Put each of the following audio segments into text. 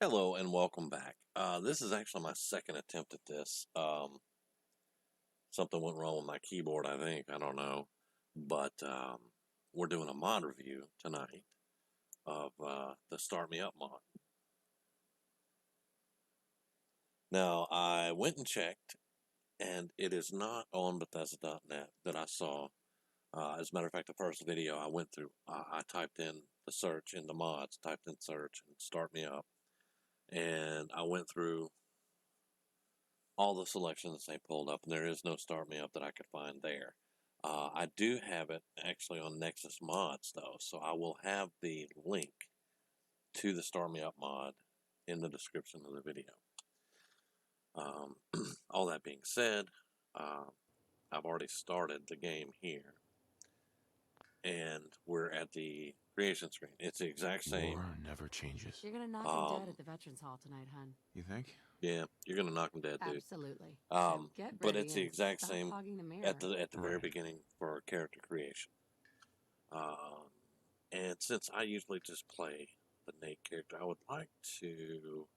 Hello and welcome back. This is actually my second attempt at this. Something went wrong with my keyboard, I think. I don't know. But we're doing a mod review tonight of the Start Me Up mod. Now, I went and checked, and it is not on Bethesda.net that I saw. As a matter of fact, the first video I went through, I typed in the search in the mods, typed in search and Start Me Up, and I went through all the selections they pulled up, and there is no Start Me Up that I could find there. I do have it actually on Nexus Mods, though, so I will have the link to the Start Me Up mod in the description of the video. All that being said, I've already started the game here, and we're at the creation screen. It's the exact same. War never changes. You're gonna knock him dead at the Veterans Hall tonight, hun. You think? Yeah, you're gonna knock him dead, dude. Absolutely. So get But ready it's the and exact stop same hogging the mirror. at the very Right. beginning for character creation. And since I usually just play the Nate character, I would like to,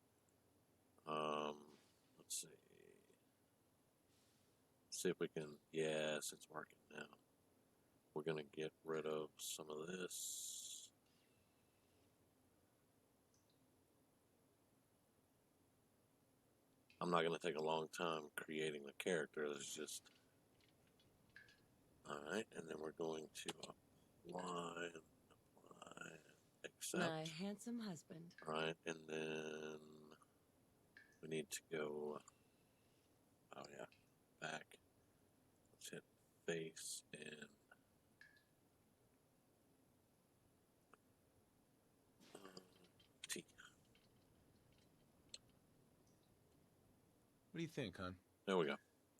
let's see if we can, yes, it's working now. We're going to get rid of some of this. I'm not going to take a long time creating the character. It's just, all right, and then we're going to apply, accept. My handsome husband. Right, and then we need to go, oh yeah, back. Let's hit face and T. What do you think, hon? There we go.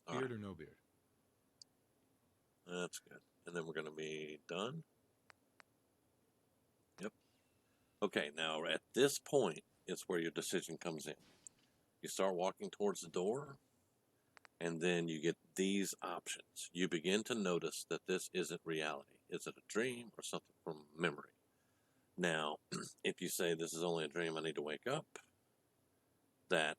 All Beard right, or no beard? that's good. And then we're going to be done. Yep. Okay, now at this point, it's where your decision comes in. You start walking towards the door, and then you get these options. You begin to notice that this isn't reality. Is it a dream or something from memory? Now, if you say this is only a dream, I need to wake up, that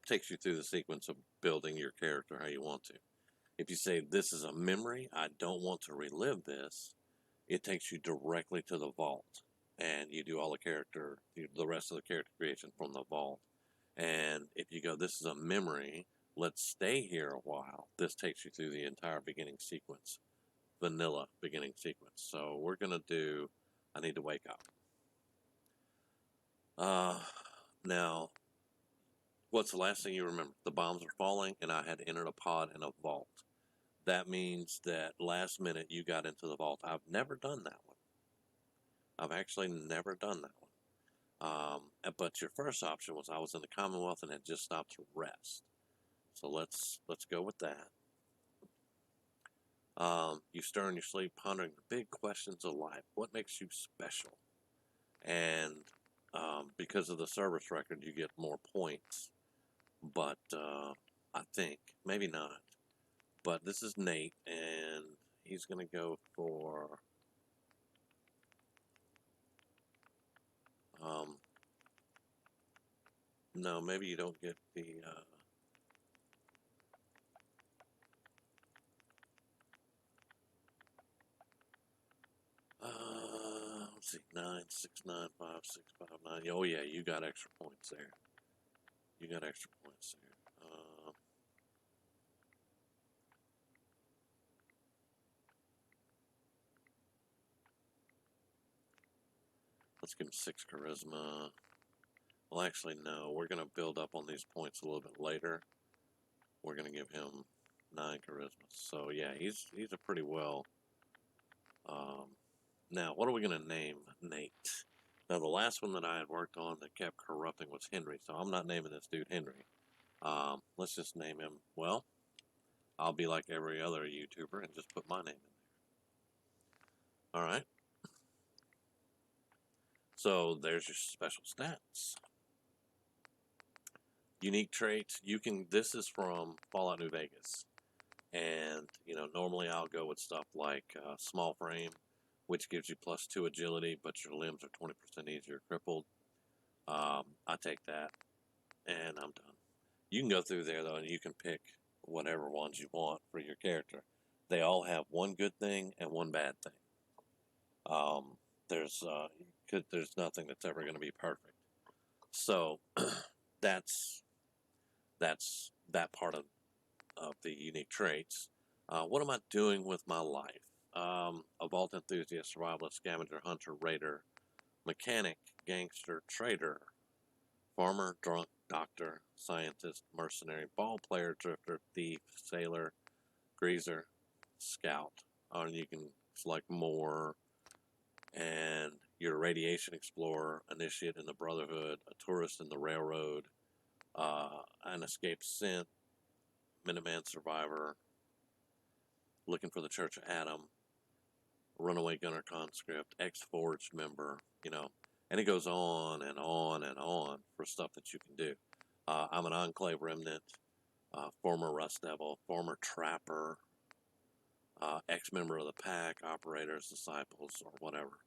takes you through the sequence of building your character how you want to. If you say this is a memory, I don't want to relive this, it takes you directly to the vault, and you do all the rest of the character creation from the vault. And if you go, this is a memory, let's stay here a while, this takes you through the entire beginning sequence, vanilla beginning sequence. So we're going to do, I need to wake up. Now, what's the last thing you remember? The bombs were falling, and I had entered a pod in a vault. That means that last minute you got into the vault. I've never done that one. I've actually never done that one. But your first option was I was in the Commonwealth and had just stopped to rest. So let's go with that. You stir in your sleep, pondering the big questions of life. What makes you special? And because of the service record, you get more points. But I think, maybe not. But this is Nate, and he's going to go for... no, maybe you don't get the... let's see, 9, 6, 9, 5, 6, 5, 9. Oh, yeah, you got extra points there. You got extra points there. Let's give him 6 charisma. Well, actually, no. We're going to build up on these points a little bit later. We're going to give him 9 charisma. So, yeah, he's a pretty well... now, what are we going to name Nate? Now, the last one that I had worked on that kept corrupting was Henry, so I'm not naming this dude Henry. Let's just name him, well, I'll be like every other YouTuber and just put my name in there. Alright. So, there's your special stats. Unique traits, this is from Fallout New Vegas. And, normally I'll go with stuff like small frame, which gives you +2 agility, but your limbs are 20% easier crippled. I take that, and I'm done. You can go through there, though, and you can pick whatever ones you want for your character. They all have one good thing and one bad thing. There's nothing that's ever going to be perfect. So that's that part of the unique traits. What am I doing with my life? A vault enthusiast, survivalist, scavenger, hunter, raider, mechanic, gangster, trader, farmer, drunk, doctor, scientist, mercenary, ball player, drifter, thief, sailor, greaser, scout. And you can select more. And you're a radiation explorer, initiate in the Brotherhood, a tourist in the Railroad, an escaped synth, Minuteman survivor, looking for the Church of Adam, runaway gunner conscript, ex-forged member, and it goes on and on and on for stuff that you can do. I'm an Enclave remnant, former Rust Devil, former trapper, ex-member of the pack, operators, disciples, or whatever.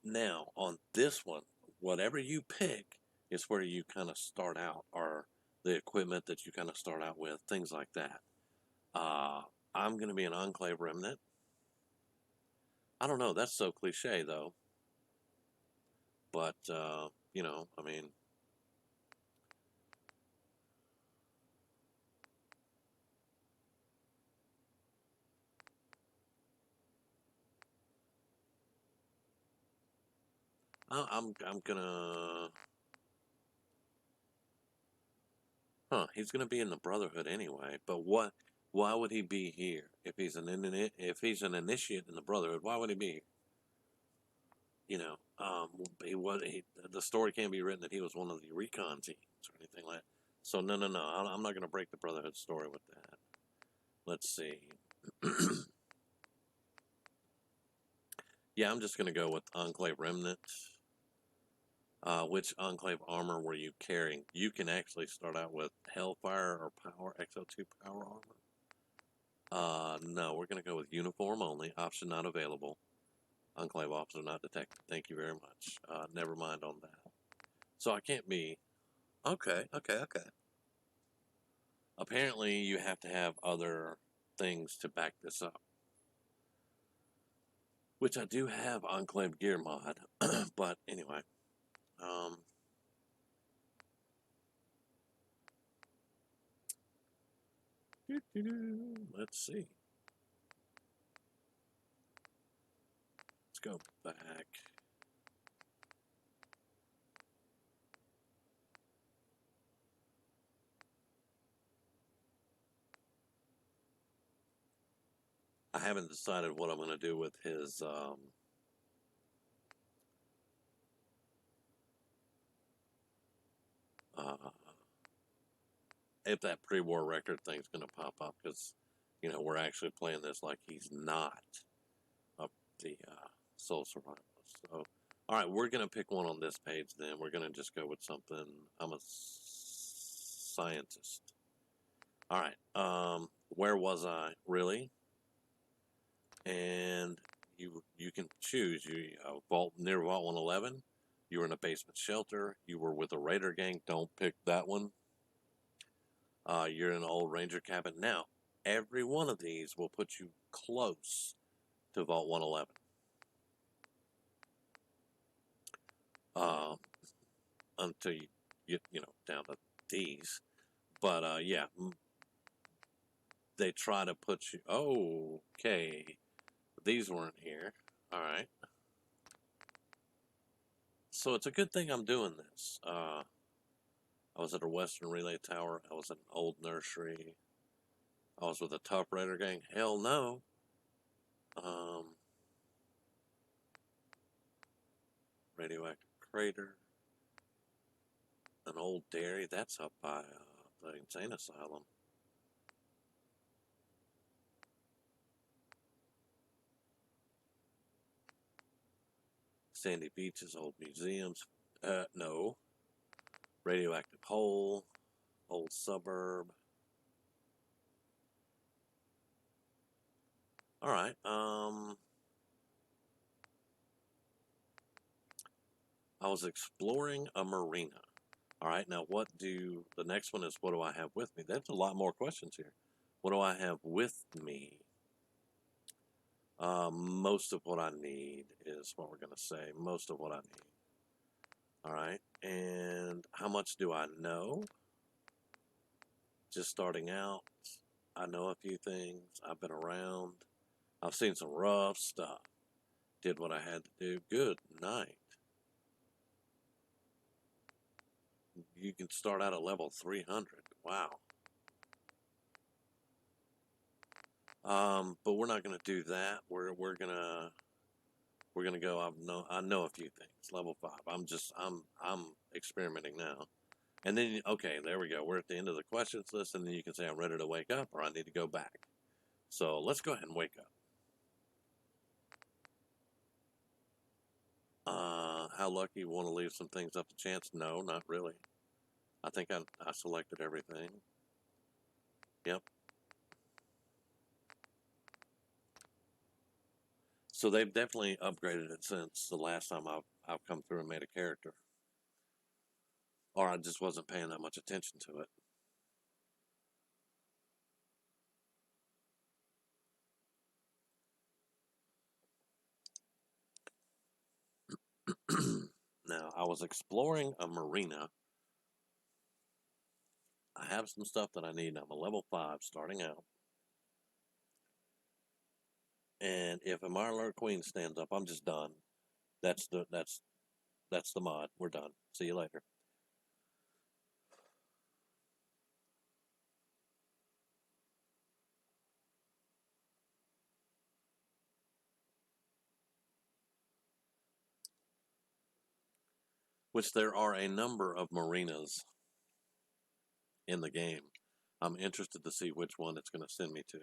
Now, on this one, whatever you pick is where you kind of start out, or the equipment that you kind of start out with, things like that. I'm going to be an Enclave remnant. I don't know, that's so cliche, though. But, I mean, I'm gonna... he's gonna be in the Brotherhood anyway, but why would he be here? If he's an initiate in the Brotherhood, why would he be here? The story can't be written that he was one of the recon teams or anything like that. So no, I'm not going to break the Brotherhood story with that. Let's see. Yeah, I'm just going to go with Enclave Remnant. Which Enclave armor were you carrying? You can actually start out with Hellfire or Power, XO2 Power armor. No, we're going to go with uniform only. Option not available. Enclave officer not detected. Thank you very much. Never mind on that. So I can't be... Okay. Apparently, you have to have other things to back this up. Which I do have Enclave Gear mod. But anyway. Let's see. Let's go back. I haven't decided what I'm going to do with his if that pre-war record thing's going to pop up, because we're actually playing this like he's not up the Soul Survivalist. So, all right, we're going to pick one on this page. Then we're going to just go with something. I'm a scientist. All right. Where was I really? And you can choose. Vault near Vault 111. You were in a basement shelter. You were with a raider gang. Don't pick that one. You're in an old ranger cabin. Now, every one of these will put you close to Vault 111. Until you get, down to these. But, yeah, they try to put you... Oh, okay. These weren't here. All right. So it's a good thing I'm doing this. I was at a Western Relay Tower. I was at an old nursery. I was with a tough raider gang. Hell no. Radioactive crater. An old dairy. That's up by the insane asylum. Sandy beaches, old museums. No. Radioactive hole. Old suburb. All right. I was exploring a marina. All right. Now, the next one is what do I have with me? That's a lot more questions here. What do I have with me? Most of what I need is what we're going to say. Most of what I need. All right. And how much do I know? Just starting out, I know a few things. I've been around. I've seen some rough stuff. Did what I had to do. Good night. You can start out at level 300. Wow. But we're not going to do that. We're gonna go. I know a few things. Level 5. I'm experimenting now. And then okay, there we go. We're at the end of the questions list, and then you can say I'm ready to wake up or I need to go back. So let's go ahead and wake up. How lucky? Want to leave some things up to chance? No, not really. I think I selected everything. Yep. So they've definitely upgraded it since the last time I've come through and made a character. Or I just wasn't paying that much attention to it. Now, I was exploring a marina. I have some stuff that I need. I'm a level 5 starting out. And if a Marlar Queen stands up, I'm just done. That's the mod. We're done. See you later. Which there are a number of marinas in the game. I'm interested to see which one it's going to send me to.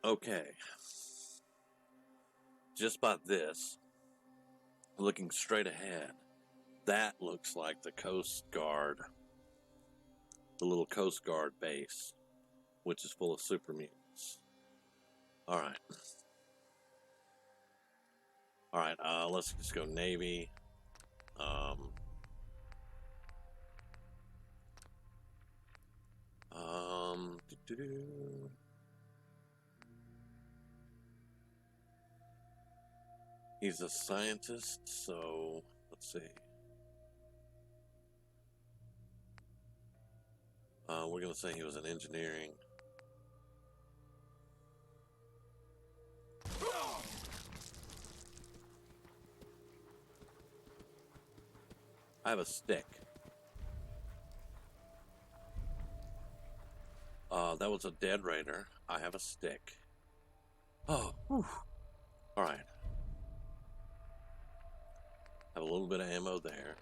Okay. Just by this, looking straight ahead, that looks like the Coast Guard, the little Coast Guard base, which is full of super mutants. All right. All right, let's just go Navy. Doo-doo-doo. He's a scientist, so let's see. We're going to say he was in engineering. I have a stick. That was a dead raider. I have a stick. Oh, whew. All right. Have a little bit of ammo there.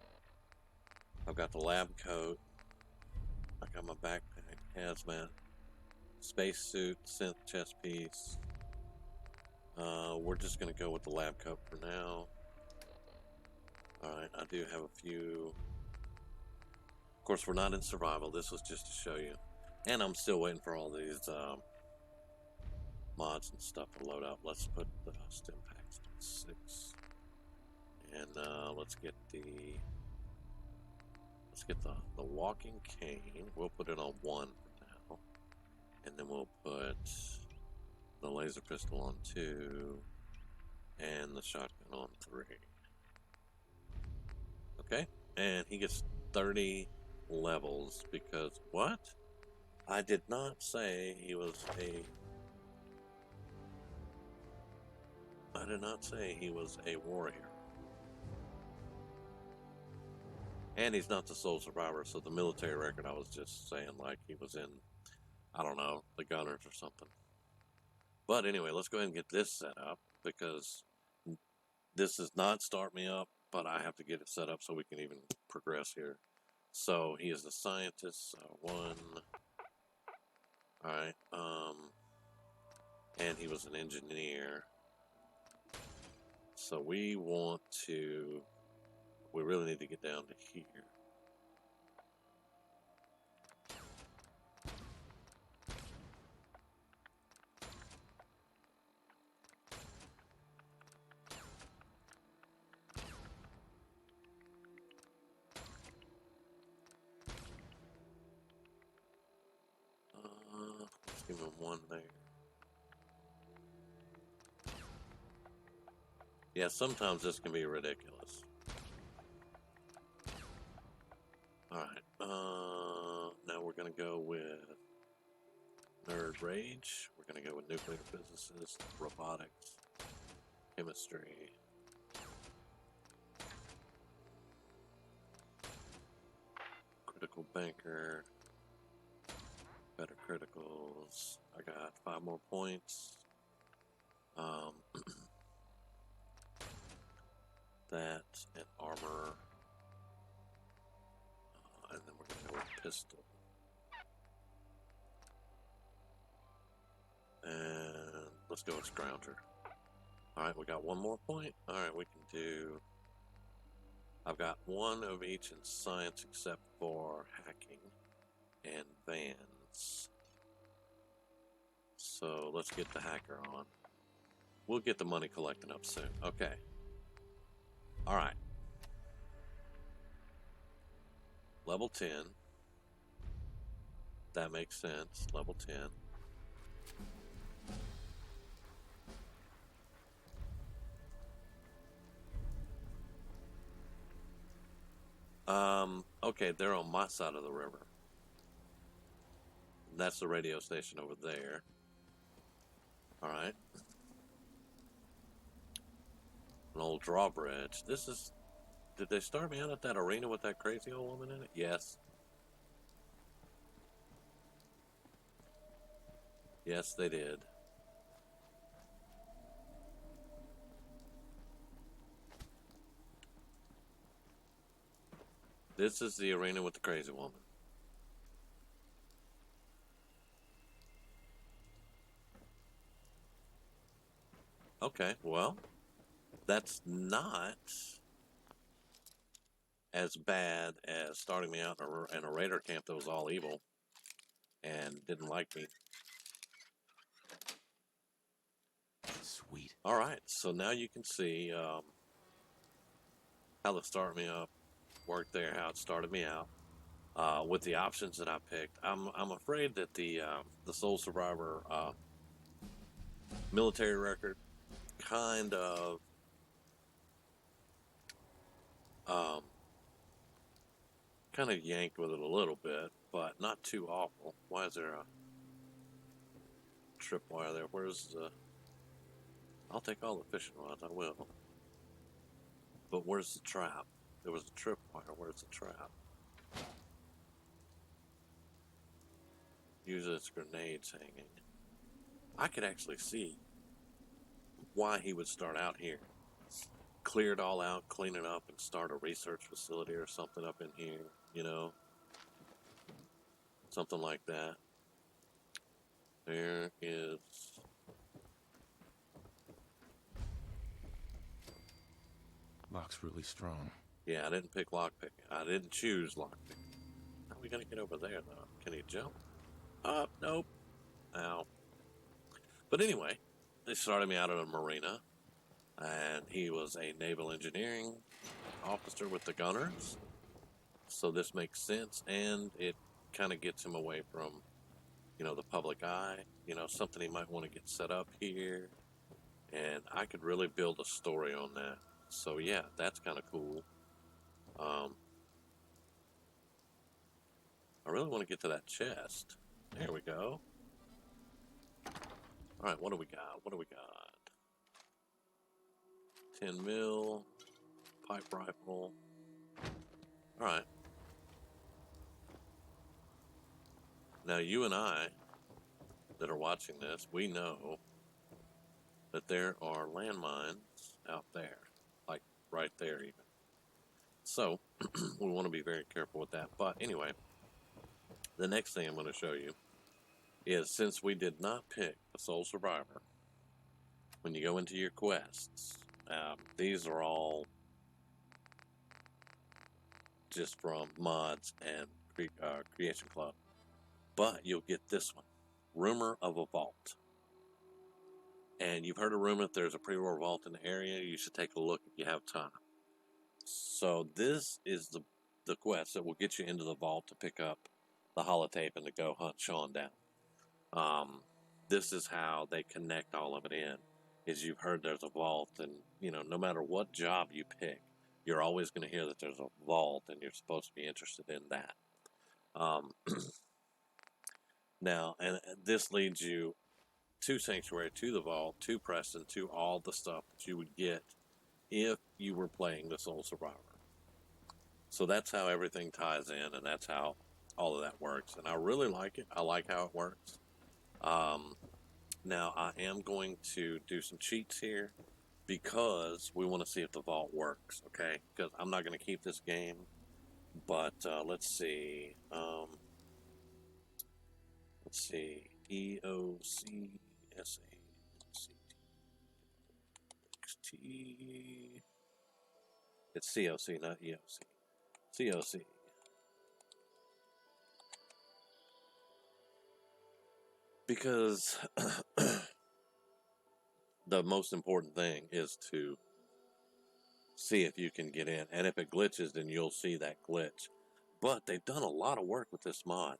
I've got the lab coat. I got my backpack, hazmat, spacesuit, synth chest piece. We're just going to go with the lab coat for now. Alright, I do have a few. Of course, we're not in survival. This was just to show you. And I'm still waiting for all these mods and stuff to load up. Let's put the stim packs on 6. And let's get the walking cane. We'll put it on 1 for now. And then we'll put the laser pistol on 2 and the shotgun on 3. Okay, and he gets 30 levels because what? I did not say he was a warrior. And he's not the sole survivor, so the military record I was just saying like he was in, I don't know, the Gunners or something. But anyway, let's go ahead and get this set up because this does not start me up, but I have to get it set up so we can even progress here. So he is a scientist, 1. Alright, and he was an engineer. so we want to... We really need to get down to here. Let's give him one there. Yeah, sometimes this can be ridiculous. Alright, now we're going to go with Nerd Rage. We're going to go with Nuclear Physicist, Robotics, Chemistry. Critical Banker. Better criticals. I got 5 more points. That and armor. And then we're going to go with pistol. And let's go with Scrounger. Alright, we got 1 more point. Alright, we can do... I've got 1 of each in science except for hacking and Vans. So let's get the hacker on. We'll get the money collecting up soon. Okay. Alright. Level 10. That makes sense. Level 10. Okay, they're on my side of the river. That's the radio station over there. Alright. An old drawbridge. This is... Did they start me out at that arena with that crazy old woman in it? Yes. Yes, they did. This is the arena with the crazy woman. Okay, well, that's not as bad as starting me out in a raider camp that was all evil and didn't like me. Sweet. Alright, so now you can see how the start me up worked there, how it started me out. With the options that I picked. I'm afraid that the Sole Survivor military record kind of yanked with it a little bit, but not too awful. Why is there a tripwire there? Where's the... I'll take all the fishing rods, I will. But where's the trap? There was a tripwire. Where's the trap? Usually it's grenades hanging. I could actually see why he would start out here. Clear it all out, clean it up, and start a research facility or something up in here, you know? Something like that. There is... Lock's really strong. Yeah, I didn't pick lockpick. I didn't choose lockpick. How are we gonna get over there, though? Can he jump? Up? Nope. Ow. But anyway, they started me out at a marina, and he was a naval engineering officer with the gunners. So this makes sense, and it kind of gets him away from, you know, the public eye. You know, something he might want to get set up here. And I could really build a story on that. So yeah, that's kind of cool. I really want to get to that chest. There we go. Alright, what do we got? What do we got? 10 mil. Pipe rifle. Alright. Now you and I that are watching this, we know that there are landmines out there. Like right there even. So, we want to be very careful with that. But anyway, the next thing I'm going to show you is, since we did not pick a Sole Survivor, when you go into your quests, These are all just from mods and Creation Club. But you'll get this one, Rumor of a Vault. And you've heard a rumor that there's a pre-war vault in the area. You should take a look if you have time. So this is the quest that will get you into the vault to pick up the holotape and to go hunt Sean down. This is how they connect all of it in. Is you've heard there's a vault, and you know, no matter what job you pick, you're always going to hear that there's a vault, and you're supposed to be interested in that. Now, and this leads you to Sanctuary, to the vault, to Preston, to all the stuff that you would get if you were playing the Soul Survivor. So that's how everything ties in, and that's how all of that works. And I really like it. I like how it works. Now, I am going to do some cheats here because we want to see if the vault works, okay? Because I'm not going to keep this game, but let's see. Let's see. EOCSAXT. It's COC, not EOC. COC. Because the most important thing is to see if you can get in. And if it glitches, then you'll see that glitch. But they've done a lot of work with this mod.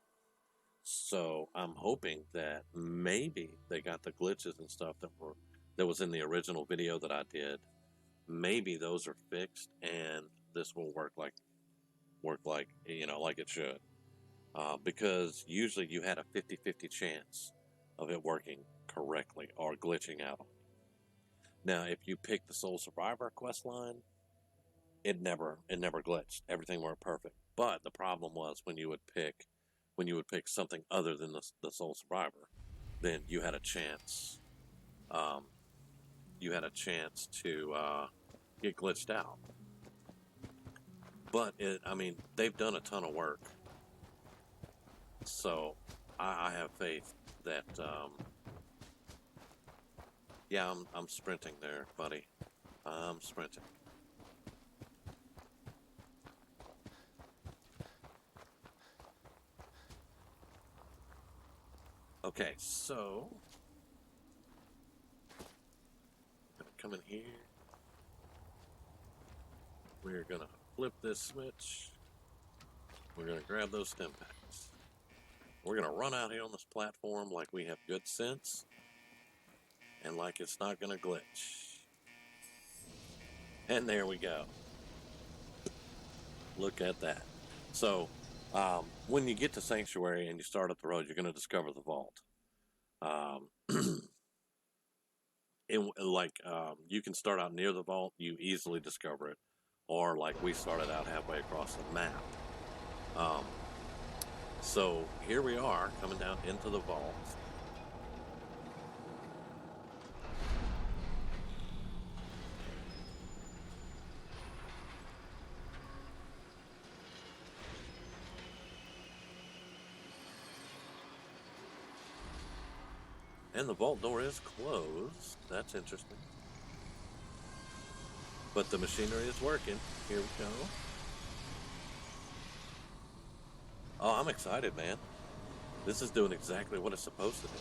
So I'm hoping that maybe they got the glitches and stuff that was in the original video that I did. Maybe those are fixed and this will work like like it should. Because usually you had a 50-50 chance of it working correctly or glitching out. Now, if you pick the Soul Survivor quest line, it never glitched. Everything worked perfect. But the problem was when you would pick something other than the Soul Survivor, then you had a chance. You had a chance to get glitched out. But they've done a ton of work. So I have faith that, yeah, I'm sprinting there, buddy. I'm sprinting. Okay, so I'm gonna come in here. We're gonna flip this switch. We're gonna grab those stim packs. We're gonna run out here on this platform like we have good sense and like it's not gonna glitch. And there we go. Look at that. So when you get to Sanctuary and you start up the road, you're gonna discover the vault. You can start out near the vault, you easily discover it, or like we started out halfway across the map. So here we are coming down into the vault. And the vault door is closed. That's interesting. But the machinery is working. Here we go. Oh, I'm excited, man. This is doing exactly what it's supposed to do.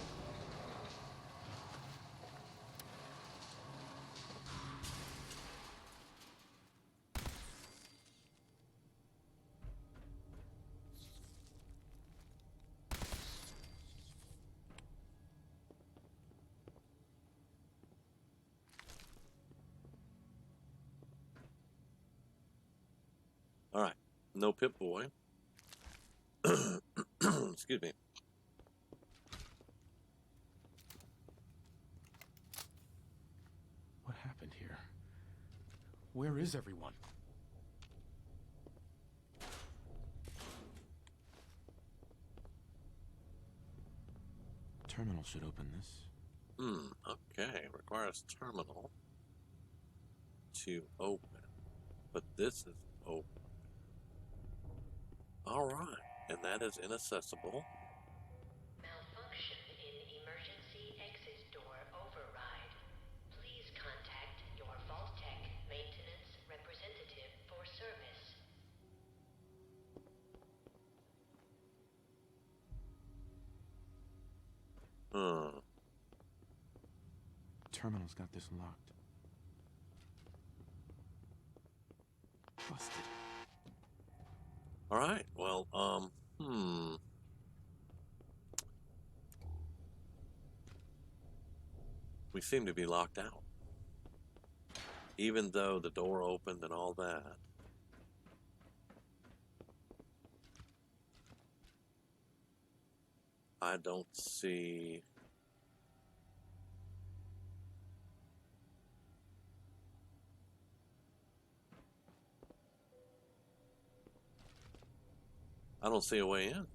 All right. No Pip-Boy. Excuse me. What happened here? Where is everyone? Terminal should open this. Okay. Requires terminal to open. But this is open. All right. And that is inaccessible. Malfunction in emergency exit door override. Please contact your vault terminal's got this locked? Busted. All right. Well, we seem to be locked out. Even though the door opened and all that. I don't see... I don't see a way in.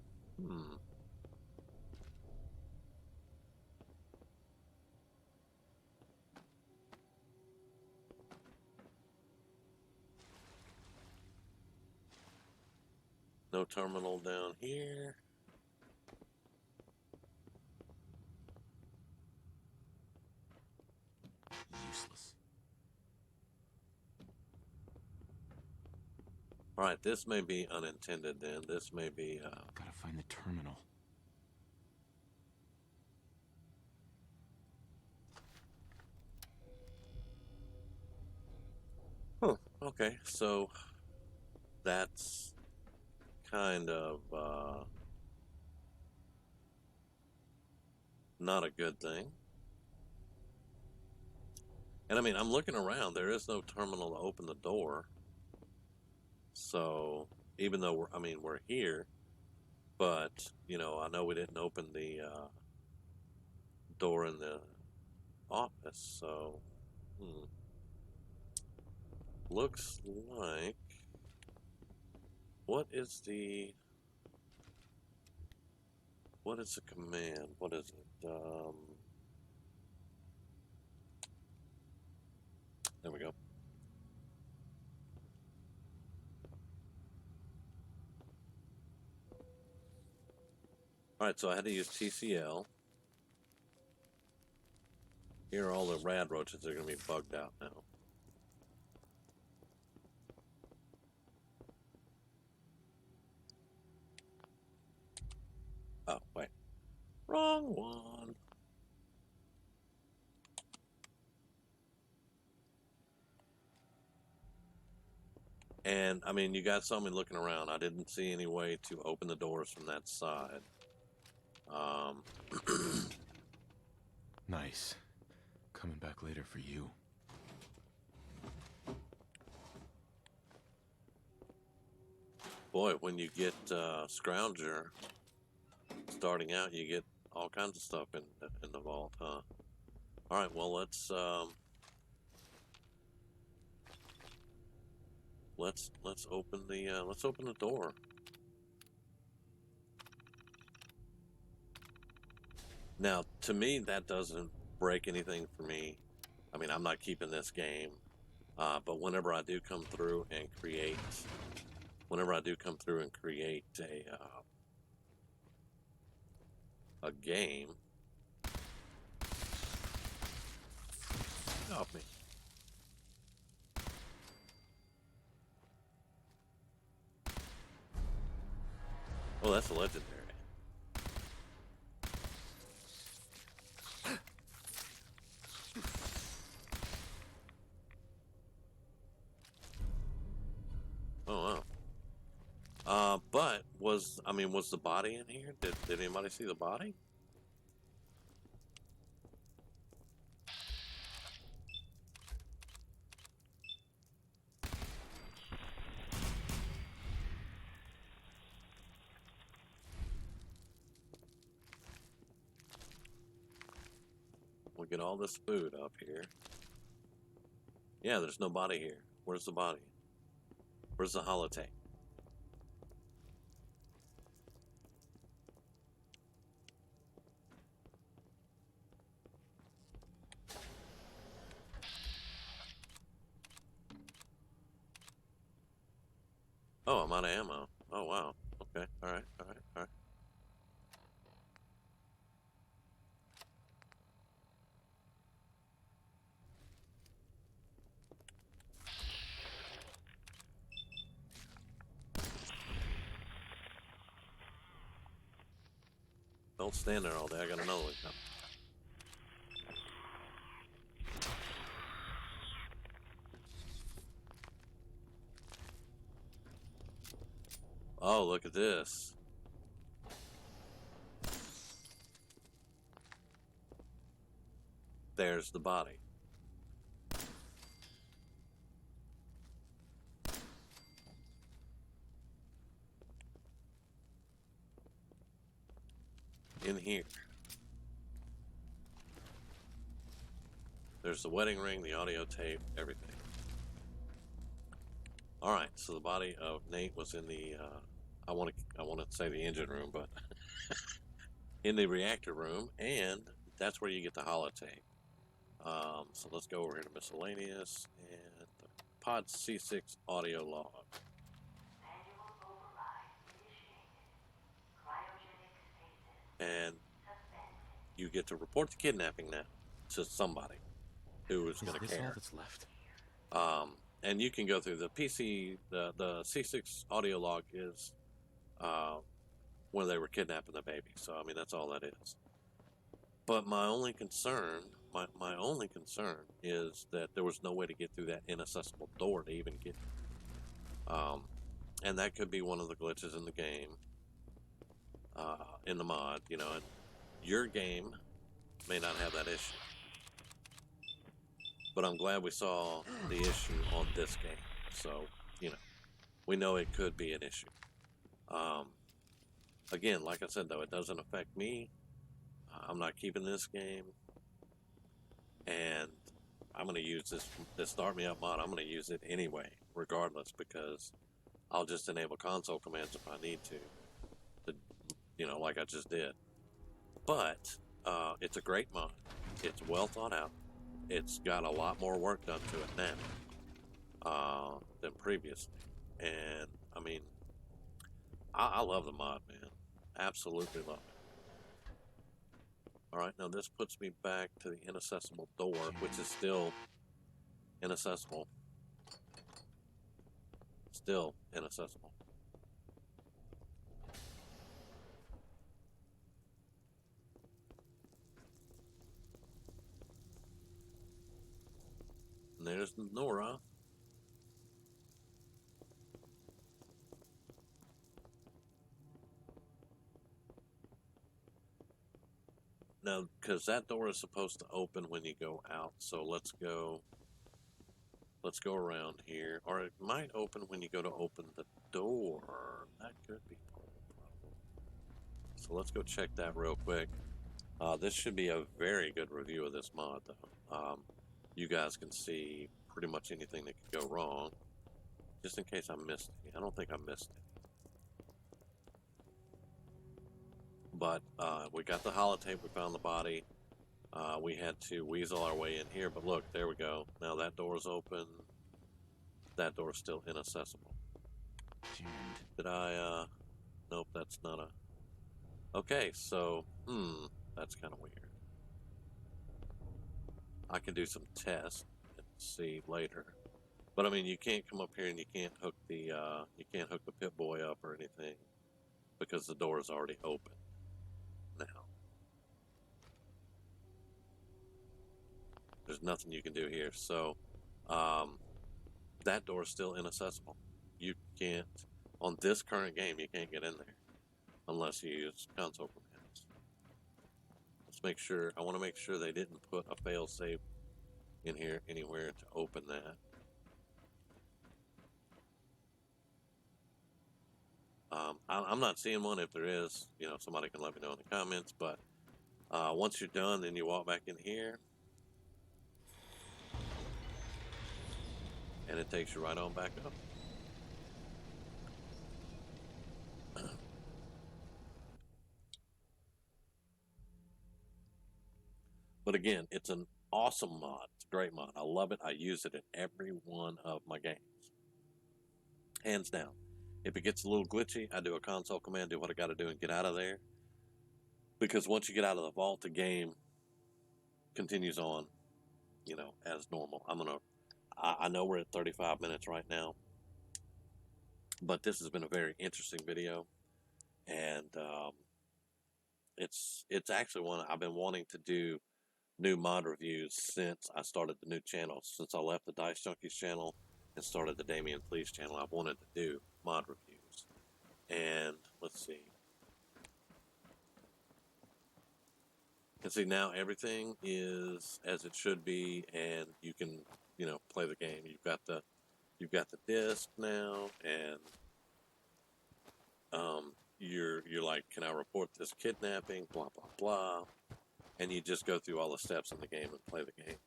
No terminal down here. Useless. All right, this may be unintended then. This may be... Gotta find the terminal. Huh. Okay, so that's kind of not a good thing. And I mean, I'm looking around. There is no terminal to open the door. So even though we're here, but you know, I know we didn't open the door in the office. So looks like what is the command? What is it? There we go. All right, so I had to use TCL. Here are all the rad roaches. They're going to be bugged out now. Oh, wait. Wrong one. And, I mean, you guys saw me looking around. I didn't see any way to open the doors from that side. Nice. Coming back later for you. Boy, when you get Scrounger starting out, you get all kinds of stuff in the vault, huh? All right, well, let's open the door. Now, to me, that doesn't break anything for me. I mean, I'm not keeping this game, but whenever I do come through and create a game, help me. Oh, that's a legendary. Oh wow. But was the body in here? Did anybody see the body? We'll get all this food up here. Yeah, there's no body here. Where's the body? Where's the holotape? Oh, I'm out of ammo. Oh, wow. Okay. All right. Don't stand there all day. I got another one coming. Oh, look at this. There's the body. In here. There's the wedding ring, the audio tape, everything. All right, so the body of Nate was in the I want to say the engine room, but in the reactor room, and that's where you get the holotape. So let's go over here to miscellaneous and the Pod C6 audio log. Manual override initiated. Cryogenic stasis And suspended. you get to report the kidnapping now to somebody who is Is going to this all care. that's left? And you can go through the PC, the C6 audio log is when they were kidnapping the baby. So, I mean, that's all that is. But my only concern is that there was no way to get through that inaccessible door to even get. And that could be one of the glitches in the game, in the mod, you know, and your game may not have that issue. But I'm glad we saw the issue on this game. So, you know, we know it could be an issue. Again, like I said, though, it doesn't affect me. I'm not keeping this game. And I'm going to use this Start Me Up mod. I'm going to use it anyway, regardless, because I'll just enable console commands if I need to, you know, like I just did. But it's a great mod. It's well thought out. It's got a lot more work done to it now than previously. And, I mean, I love the mod, man. Absolutely love it. Alright, now this puts me back to the inaccessible door, which is still inaccessible. Still inaccessible. And there's Nora. Now, because that door is supposed to open when you go out, so let's go around here. Or it might open when you go to open the door. That could be part of the problem. So let's go check that real quick. This should be a very good review of this mod, though. You guys can see pretty much anything that could go wrong. Just in case I missed it. I don't think I missed it. But we got the holotape, we found the body. We had to weasel our way in here, but look, there we go. Now that door's open. That door's still inaccessible. Jammed. Did I, nope, that's not a... Okay, so, that's kind of weird. I can do some tests and see later. But I mean, you can't come up here and you can't hook the Pip-Boy up or anything because the door is already open now. There's nothing you can do here. So, that door is still inaccessible. You can't, on this current game, you can't get in there unless you use console commands. Let's make sure, I want to make sure they didn't put a fail-safe in here anywhere to open that. I'm not seeing one. If there is, you know, somebody can let me know in the comments. But once you're done, then you walk back in here. And it takes you right on back up. But again, it's an awesome mod. It's a great mod. I love it. I use it in every one of my games. Hands down. If it gets a little glitchy, I do a console command, do what I got to do, and get out of there. Because once you get out of the vault, the game continues on, you know, as normal. I know we're at 35 minutes right now, but this has been a very interesting video, and it's actually one I've been wanting to do new mod reviews since I started the new channel. Since I left the Dice Junkies channel and started the Damian Fleece channel, I've wanted to do mod reviews. And let's see. And see, now everything is as it should be, and you can, you know, play the game. You've got the disc now, and you're like, can I report this kidnapping? Blah blah blah, and you just go through all the steps in the game and play the game.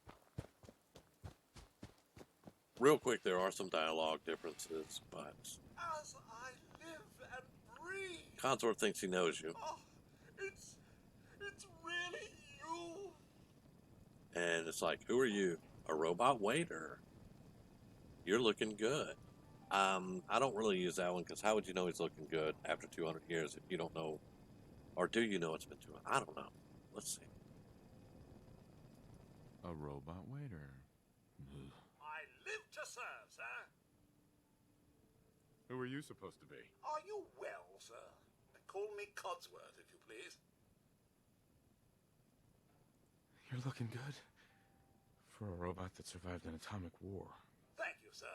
Real quick, there are some dialogue differences, but As I live and breathe. Codsworth thinks he knows you, Oh, it's really you. and it's like, who are you? A robot waiter. You're looking good. I don't really use that one because how would you know he's looking good after 200 years if you don't know, or do you know it's been 200? I don't know. Let's see. A robot waiter. Ugh. I live to serve, sir. Who are you supposed to be? Are you well, sir? Call me Codsworth, if you please. You're looking good. For a robot that survived an atomic war. Thank you, sir.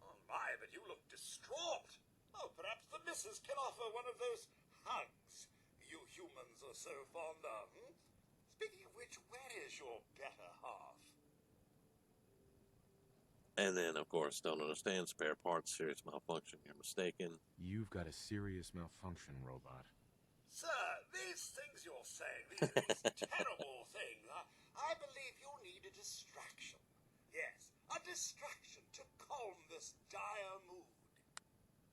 Oh my, but you look distraught. Oh, perhaps the missus can offer one of those hugs you humans are so fond of. Speaking of which, where is your better half? And then, of course, don't understand spare parts, serious malfunction. You're mistaken. You've got a serious malfunction, robot. Sir, these things you're saying, these terrible things, I believe you need a distraction. Yes, a distraction to calm this dire mood.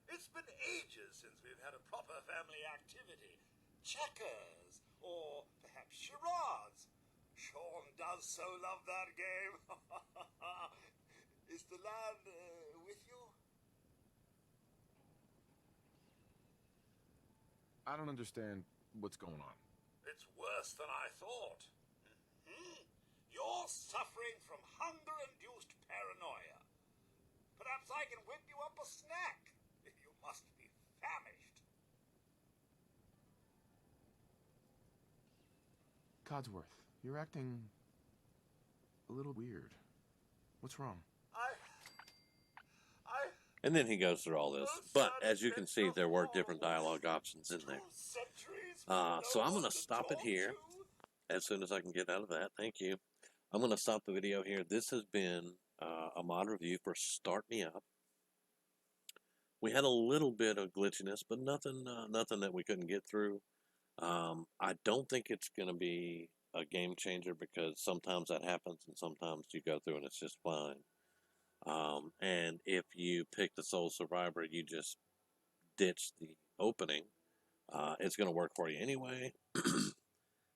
It's been ages since we've had a proper family activity. Checkers, or perhaps charades. Sean does so love that game. Is the lad with you? I don't understand what's going on. It's worse than I thought. You're suffering from hunger-induced paranoia. Perhaps I can whip you up a snack. You must be famished. Codsworth, you're acting a little weird. What's wrong? And then he goes through all this. But as you can see, there were different dialogue options in there. So I'm going to stop it here as soon as I can get out of that. Thank you. I'm going to stop the video here. This has been a mod review for Start Me Up. We had a little bit of glitchiness, but nothing that we couldn't get through. I don't think it's going to be a game changer because sometimes that happens and sometimes you go through and it's just fine. And if you pick the Sole Survivor, you just ditch the opening. It's going to work for you anyway.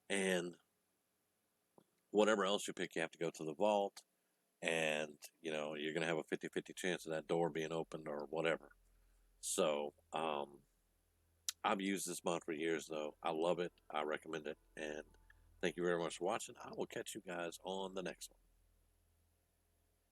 And whatever else you pick, you have to go to the vault. And, you know, you're going to have a 50-50 chance of that door being opened or whatever. So, I've used this mod for years, though. I love it. I recommend it. And thank you very much for watching. I will catch you guys on the next one.